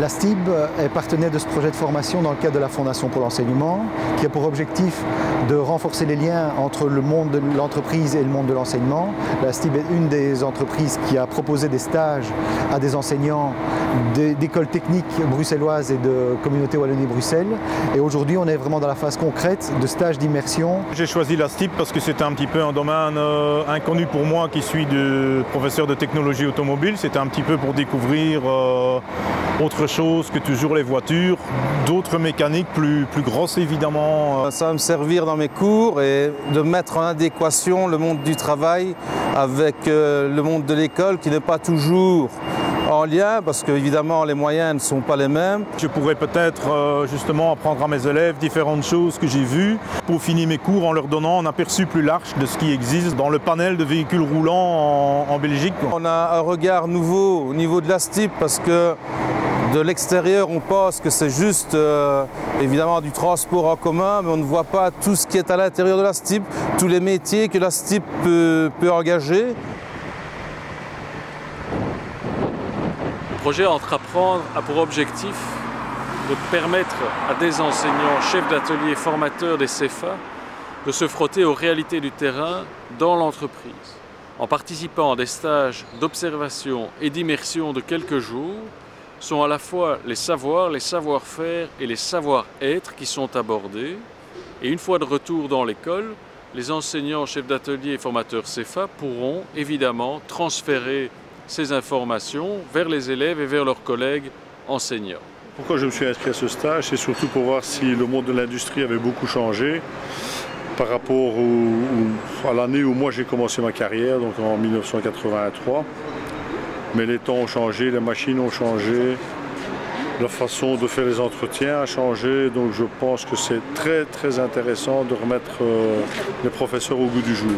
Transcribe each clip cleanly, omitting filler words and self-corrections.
La STIB est partenaire de ce projet de formation dans le cadre de la Fondation pour l'enseignement, qui a pour objectif de renforcer les liens entre le monde de l'entreprise et le monde de l'enseignement. La STIB est une des entreprises qui a proposé des stages à des enseignants d'écoles techniques bruxelloises et de communauté Wallonie-Bruxelles. Et aujourd'hui, on est vraiment dans la phase concrète de stages d'immersion. J'ai choisi la STIB parce que c'était un petit peu un domaine inconnu pour moi qui suis professeur de technologie automobile. C'était un petit peu pour découvrir autre chose que toujours les voitures, d'autres mécaniques plus grosses évidemment. Ça va me servir dans mes cours et de mettre en adéquation le monde du travail avec le monde de l'école qui n'est pas toujours en lien parce qu'évidemment les moyens ne sont pas les mêmes. Je pourrais peut-être justement apprendre à mes élèves différentes choses que j'ai vues pour finir mes cours en leur donnant un aperçu plus large de ce qui existe dans le panel de véhicules roulants en Belgique. On a un regard nouveau au niveau de la STIB parce que de l'extérieur, on pense que c'est juste évidemment du transport en commun, mais on ne voit pas tout ce qui est à l'intérieur de la STIB, tous les métiers que la STIB peut engager. Le projet Entreprendre a pour objectif de permettre à des enseignants, chefs d'atelier, formateurs des CFA de se frotter aux réalités du terrain dans l'entreprise. En participant à des stages d'observation et d'immersion de quelques jours, sont à la fois les savoirs, les savoir-faire et les savoir-être qui sont abordés. Et une fois de retour dans l'école, les enseignants, chefs d'atelier et formateurs CFA pourront évidemment transférer ces informations vers les élèves et vers leurs collègues enseignants. Pourquoi je me suis inscrit à ce stage? C'est surtout pour voir si le monde de l'industrie avait beaucoup changé par rapport à l'année où moi j'ai commencé ma carrière, donc en 1983. Mais les temps ont changé, les machines ont changé, la façon de faire les entretiens a changé, donc je pense que c'est très intéressant de remettre les professeurs au goût du jour.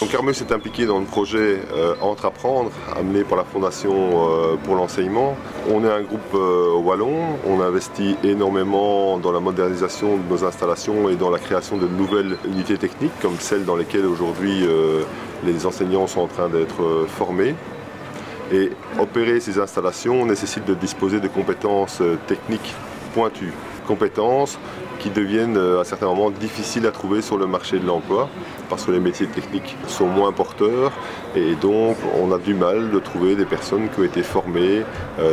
Donc Hermès s'est impliqué dans le projet Entreprendre, amené par la Fondation pour l'enseignement. On est un groupe wallon, on investit énormément dans la modernisation de nos installations et dans la création de nouvelles unités techniques, comme celles dans lesquelles aujourd'hui les enseignants sont en train d'être formés. Et opérer ces installations nécessite de disposer de compétences techniques pointues. Compétences qui deviennent à certains moments difficiles à trouver sur le marché de l'emploi parce que les métiers techniques sont moins porteurs et donc on a du mal de trouver des personnes qui ont été formées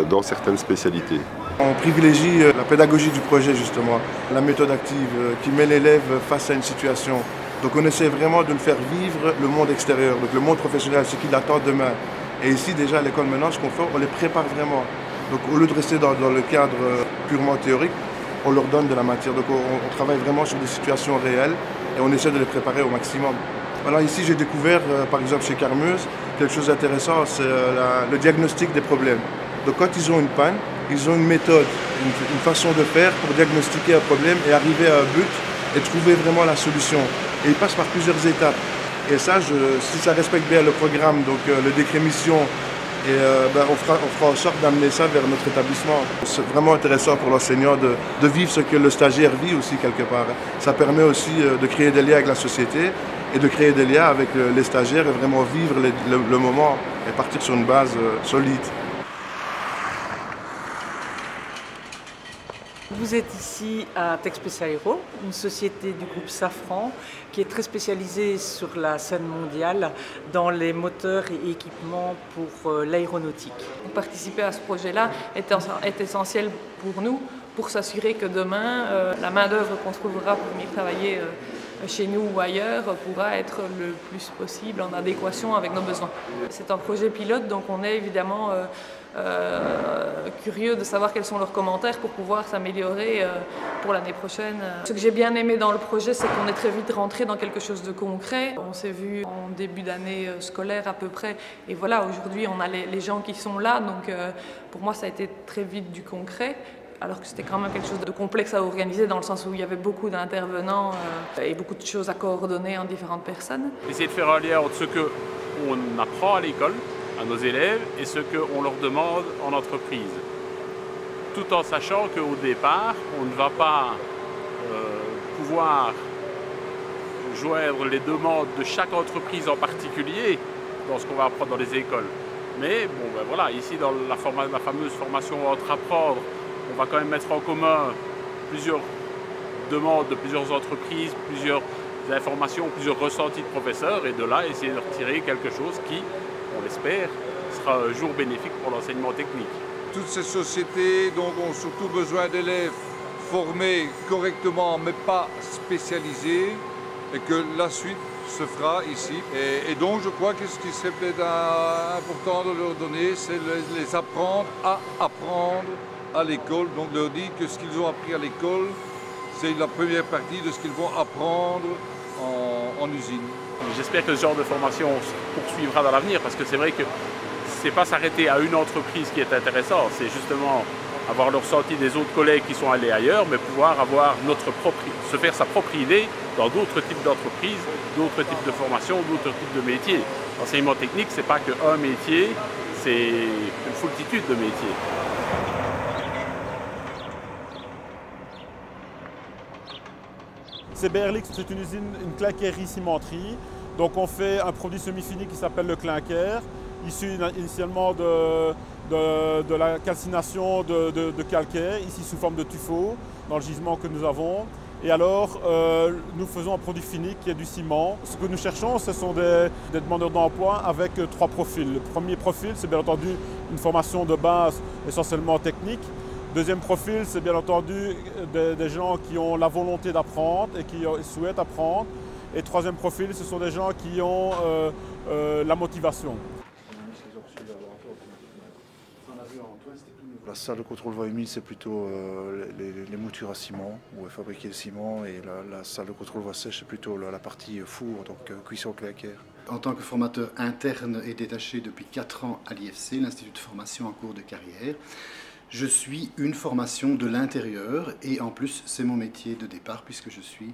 dans certaines spécialités. On privilégie la pédagogie du projet justement, la méthode active qui met l'élève face à une situation. Donc on essaie vraiment de le faire vivre le monde extérieur, donc le monde professionnel, ce qu'il attend demain. Et ici déjà à l'école maintenant, ce qu'on fait, on les prépare vraiment. Donc au lieu de rester dans le cadre purement théorique, on leur donne de la matière. Donc on travaille vraiment sur des situations réelles et on essaie de les préparer au maximum. Alors ici j'ai découvert, par exemple chez Carmeuse, quelque chose d'intéressant, c'est le diagnostic des problèmes. Donc quand ils ont une panne, ils ont une méthode, une façon de faire pour diagnostiquer un problème et arriver à un but et trouver vraiment la solution. Et ils passent par plusieurs étapes. Et ça, si ça respecte bien le programme, donc le décret mission, et on fera en sorte d'amener ça vers notre établissement. C'est vraiment intéressant pour l'enseignant de vivre ce que le stagiaire vit aussi quelque part. Ça permet aussi de créer des liens avec la société et de créer des liens avec les stagiaires et vraiment vivre le moment et partir sur une base solide. Vous êtes ici à Texpes Aero, une société du groupe Safran qui est très spécialisée sur la scène mondiale dans les moteurs et équipements pour l'aéronautique. Participer à ce projet-là est essentiel pour nous, pour s'assurer que demain, la main-d'œuvre qu'on trouvera pour venir travailler chez nous ou ailleurs pourra être le plus possible en adéquation avec nos besoins. C'est un projet pilote, donc on est évidemment curieux de savoir quels sont leurs commentaires pour pouvoir s'améliorer pour l'année prochaine. Ce que j'ai bien aimé dans le projet, c'est qu'on est très vite rentré dans quelque chose de concret. On s'est vu en début d'année scolaire à peu près, et voilà, aujourd'hui on a les gens qui sont là, donc pour moi ça a été très vite du concret. Alors que c'était quand même quelque chose de complexe à organiser dans le sens où il y avait beaucoup d'intervenants et beaucoup de choses à coordonner en différentes personnes. Essayer de faire un lien entre ce qu'on apprend à l'école, à nos élèves, et ce qu'on leur demande en entreprise. Tout en sachant qu'au départ, on ne va pas pouvoir joindre les demandes de chaque entreprise en particulier dans ce qu'on va apprendre dans les écoles. Mais bon, ben voilà, ici dans la fameuse formation Entreprendre, on va quand même mettre en commun plusieurs demandes de plusieurs entreprises, plusieurs informations, plusieurs ressentis de professeurs, et de là essayer de retirer quelque chose qui, on l'espère, sera un jour bénéfique pour l'enseignement technique. Toutes ces sociétés donc, ont surtout besoin d'élèves formés correctement mais pas spécialisés, et que la suite se fera ici. Et donc je crois que ce qui serait peut-être important de leur donner, c'est les apprendre à apprendre à l'école. Donc leur dire que ce qu'ils ont appris à l'école, c'est la première partie de ce qu'ils vont apprendre en usine. J'espère que ce genre de formation se poursuivra dans l'avenir, parce que c'est vrai que c'est pas s'arrêter à une entreprise qui est intéressant, c'est justement avoir le ressenti des autres collègues qui sont allés ailleurs, mais pouvoir avoir se faire sa propre idée dans d'autres types d'entreprises, d'autres types de formations, d'autres types de métiers. L'enseignement technique, c'est pas qu'un métier, c'est une foultitude de métiers. CBRLX, c'est une usine, une clinquerie-cimenterie. Donc on fait un produit semi-fini qui s'appelle le clinker, issu initialement de la calcination de calcaire, ici sous forme de tuffeau, dans le gisement que nous avons. Et alors, nous faisons un produit fini qui est du ciment. Ce que nous cherchons, ce sont des demandeurs d'emploi avec 3 profils. Le premier profil, c'est bien entendu une formation de base essentiellement technique. Deuxième profil, c'est bien entendu des gens qui ont la volonté d'apprendre et qui souhaitent apprendre. Et troisième profil, ce sont des gens qui ont la motivation. La salle de contrôle voie humide, c'est plutôt les moutures à ciment, où est fabriqué le ciment, et la salle de contrôle voie sèche, c'est plutôt la partie four, donc cuisson clinker. En tant que formateur interne et détaché depuis 4 ans à l'IFC, l'Institut de formation en cours de carrière, je suis une formation de l'intérieur, et en plus c'est mon métier de départ puisque je suis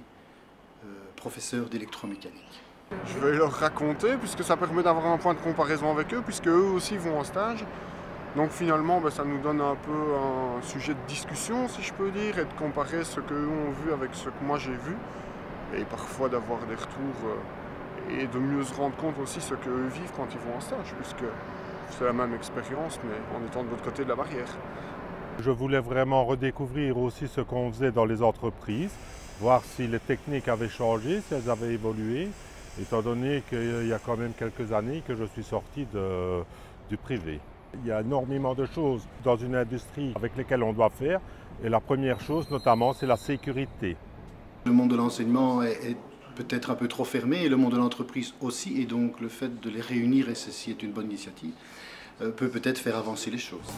professeur d'électromécanique. Je vais leur raconter puisque ça permet d'avoir un point de comparaison avec eux, puisque eux aussi vont en stage. Donc finalement, ça nous donne un peu un sujet de discussion, si je peux dire, et de comparer ce qu'eux ont vu avec ce que moi j'ai vu, et parfois d'avoir des retours et de mieux se rendre compte aussi ce qu'eux vivent quand ils vont en stage, puisque c'est la même expérience, mais en étant de l'autre côté de la barrière. Je voulais vraiment redécouvrir aussi ce qu'on faisait dans les entreprises, voir si les techniques avaient changé, si elles avaient évolué, étant donné qu'il y a quand même quelques années que je suis sorti du privé. Il y a énormément de choses dans une industrie avec lesquelles on doit faire, et la première chose notamment, c'est la sécurité. Le monde de l'enseignement est peut-être un peu trop fermé, et le monde de l'entreprise aussi, et donc le fait de les réunir, et ceci est une bonne initiative, peut peut-être faire avancer les choses.